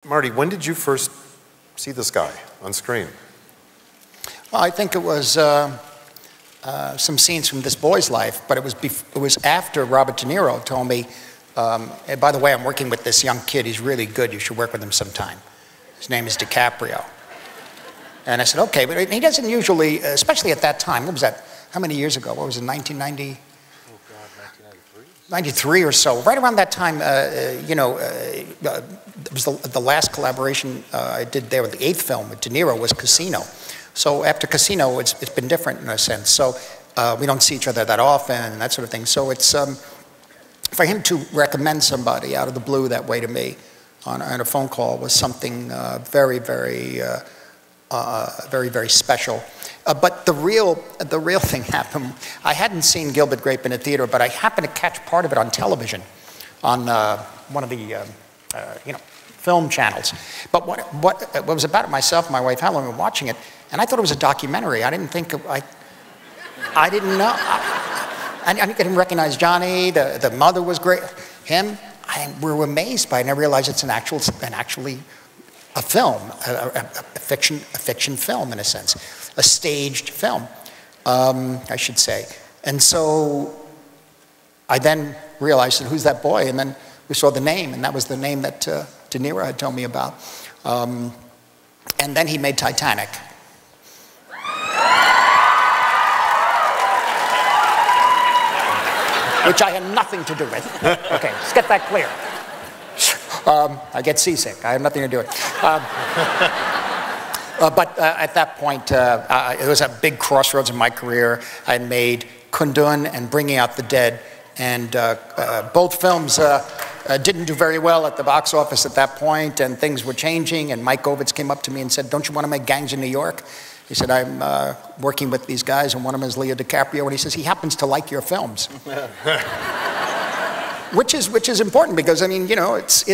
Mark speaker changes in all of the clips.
Speaker 1: Marty, when did you first see this guy on screen?
Speaker 2: Well, I think it was some scenes from this boy's life, but it was after Robert De Niro told me, hey, by the way, I'm working with this young kid, he's really good, you should work with him sometime. His name is DiCaprio. And I said, okay, but he doesn't usually, especially at that time, what was that, how many years ago? What was it, 1990?
Speaker 1: Oh God, 1993?
Speaker 2: 93 or so. Right around that time, it was the last collaboration I did there with the 8th film with De Niro was Casino. So after Casino, it's been different in a sense. So we don't see each other that often and that sort of thing. So it's, for him to recommend somebody out of the blue that way to me on a phone call was something very, very special. But the real thing happened. I hadn't seen Gilbert Grape in a theater, but I happened to catch part of it on television, on one of the film channels. But what was about it, myself and my wife Helen were watching it, and I thought it was a documentary. I didn't think I didn't know. I didn't recognize Johnny. The mother was great. Him. We were amazed by it, and I realized it's actually a film, a fiction film in a sense, a staged film, I should say. And so I then realized, who's that boy? And then we saw the name, and that was the name that De Niro had told me about. And then he made Titanic. Which I had nothing to do with. Okay, let's get that clear. I get seasick. I have nothing to do with it. But at that point, it was a big crossroads in my career. I had made Kundun and Bringing Out the Dead, and both films didn't do very well at the box office at that point, and things were changing, and Mike Ovitz came up to me and said, don't you want to make Gangs in New York? He said, I'm working with these guys, and one of them is Leo DiCaprio, and he says, he happens to like your films. Which is important, because, I mean, you know, it's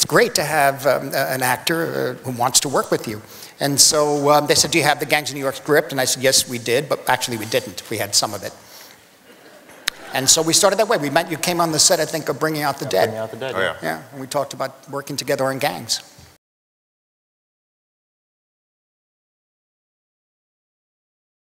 Speaker 2: great to have an actor who wants to work with you. And so they said, do you have the Gangs of New York script? And I said, yes, we did, but actually we didn't. We had some of it. And so we started that way. You came on the set, I think, of Bringing Out the Dead.
Speaker 1: Bringing Out the Dead, yeah.
Speaker 2: Yeah, and we talked about working together on Gangs.